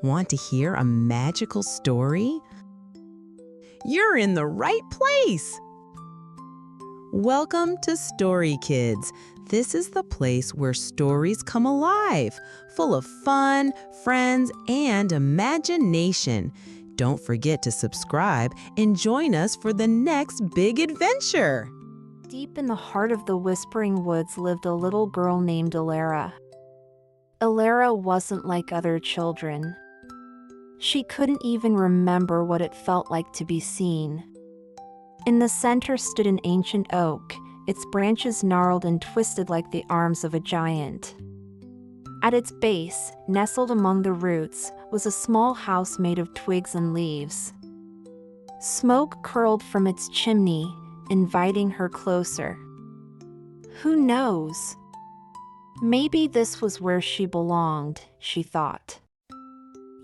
Want to hear a magical story? You're in the right place! Welcome to Story Kids. This is the place where stories come alive, full of fun, friends, and imagination. Don't forget to subscribe and join us for the next big adventure. Deep in the heart of the Whispering Woods lived a little girl named Alara. Alara wasn't like other children. She couldn't even remember what it felt like to be seen. In the center stood an ancient oak, its branches gnarled and twisted like the arms of a giant. At its base, nestled among the roots, was a small house made of twigs and leaves. Smoke curled from its chimney, inviting her closer. Who knows? Maybe this was where she belonged, she thought.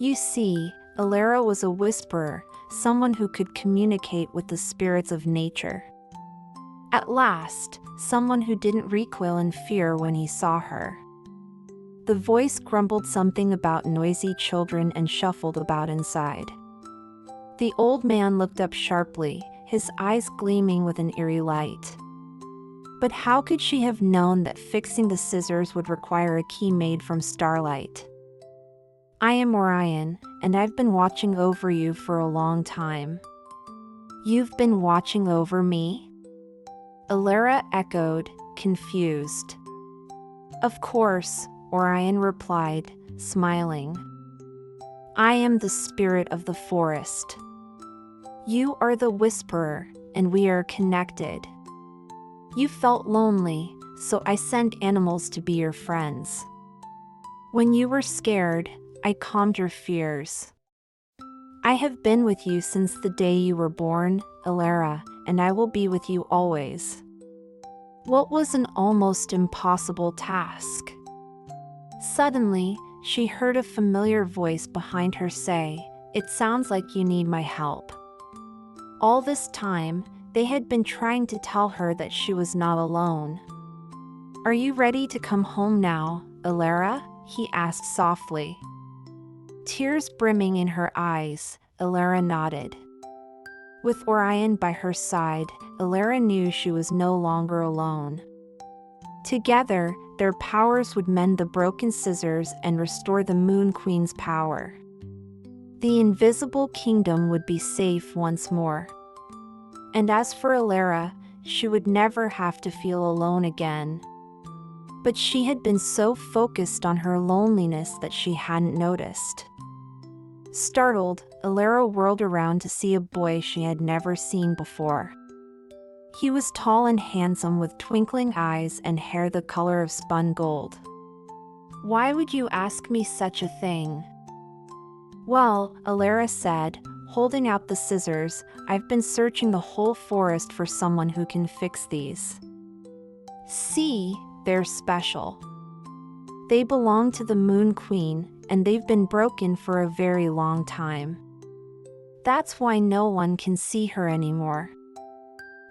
You see, Alara was a whisperer, someone who could communicate with the spirits of nature. At last, someone who didn't recoil in fear when he saw her. The voice grumbled something about noisy children and shuffled about inside. The old man looked up sharply, his eyes gleaming with an eerie light. But how could she have known that fixing the scissors would require a key made from starlight? I am Orion, and I've been watching over you for a long time. You've been watching over me? Alara echoed, confused. Of course, Orion replied, smiling. I am the spirit of the forest. You are the whisperer, and we are connected. You felt lonely, so I sent animals to be your friends. When you were scared, I calmed your fears. I have been with you since the day you were born, Alara, and I will be with you always. What was an almost impossible task? Suddenly, she heard a familiar voice behind her say, "It sounds like you need my help." All this time, they had been trying to tell her that she was not alone. Are you ready to come home now, Alara? He asked softly. Tears brimming in her eyes, Alara nodded. With Orion by her side, Alara knew she was no longer alone. Together, their powers would mend the broken scissors and restore the Moon Queen's power. The Invisible Kingdom would be safe once more. And as for Alara, she would never have to feel alone again. But she had been so focused on her loneliness that she hadn't noticed. Startled, Alara whirled around to see a boy she had never seen before. He was tall and handsome with twinkling eyes and hair the color of spun gold. Why would you ask me such a thing? Well, Alara said, holding out the scissors, I've been searching the whole forest for someone who can fix these. See, they're special. They belong to the Moon Queen, and they've been broken for a very long time. That's why no one can see her anymore.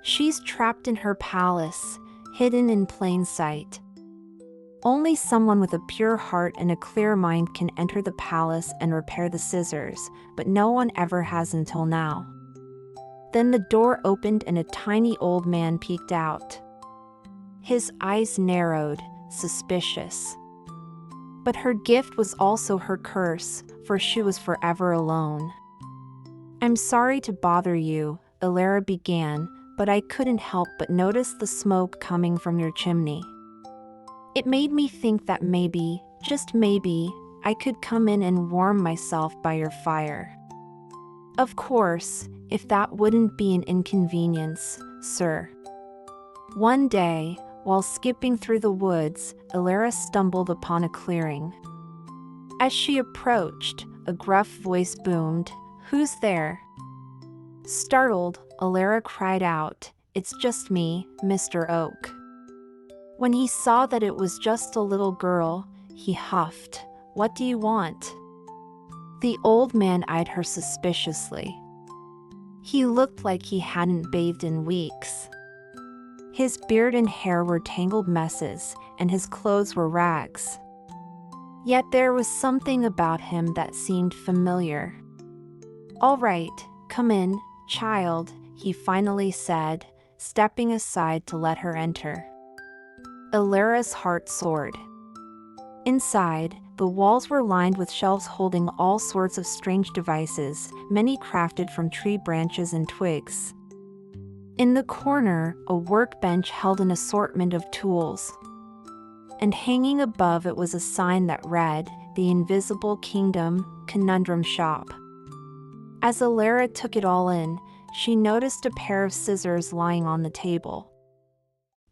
She's trapped in her palace, hidden in plain sight. Only someone with a pure heart and a clear mind can enter the palace and repair the scissors, but no one ever has until now. Then the door opened and a tiny old man peeked out. His eyes narrowed, suspicious. But her gift was also her curse, for she was forever alone. I'm sorry to bother you, Alara began, but I couldn't help but notice the smoke coming from your chimney. It made me think that maybe, just maybe, I could come in and warm myself by your fire. Of course, if that wouldn't be an inconvenience, sir. One day, while skipping through the woods, Alara stumbled upon a clearing. As she approached, a gruff voice boomed, "Who's there?" Startled, Alara cried out, "It's just me, Mr. Oak." When he saw that it was just a little girl, he huffed, "What do you want?" The old man eyed her suspiciously. He looked like he hadn't bathed in weeks. His beard and hair were tangled messes, and his clothes were rags. Yet there was something about him that seemed familiar. "All right, come in, child," he finally said, stepping aside to let her enter. Alara's heart soared. Inside, the walls were lined with shelves holding all sorts of strange devices, many crafted from tree branches and twigs. In the corner, a workbench held an assortment of tools. And hanging above it was a sign that read, "The Invisible Kingdom Conundrum Shop." As Alara took it all in, she noticed a pair of scissors lying on the table.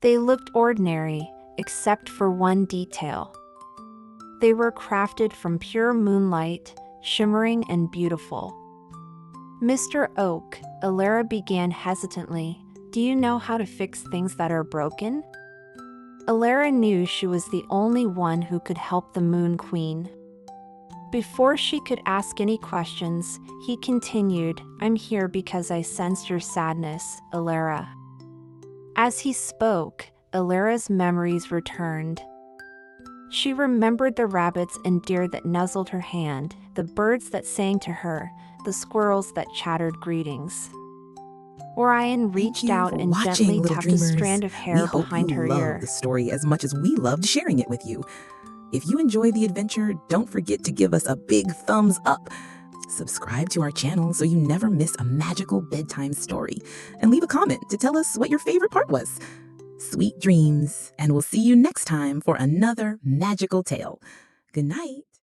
They looked ordinary, except for one detail. They were crafted from pure moonlight, shimmering and beautiful. "Mr. Oak," Alara began hesitantly, "do you know how to fix things that are broken?" Alara knew she was the only one who could help the Moon Queen. Before she could ask any questions, he continued, "I'm here because I sensed your sadness, Alara." As he spoke, Alara's memories returned. She remembered the rabbits and deer that nuzzled her hand, the birds that sang to her, the squirrels that chattered greetings. Orion reached out and gently tapped a strand of hair behind her ear. We hope you love the story as much as we loved sharing it with you. If you enjoy the adventure, don't forget to give us a big thumbs up. Subscribe to our channel so you never miss a magical bedtime story. And leave a comment to tell us what your favorite part was. Sweet dreams, and we'll see you next time for another magical tale. Good night.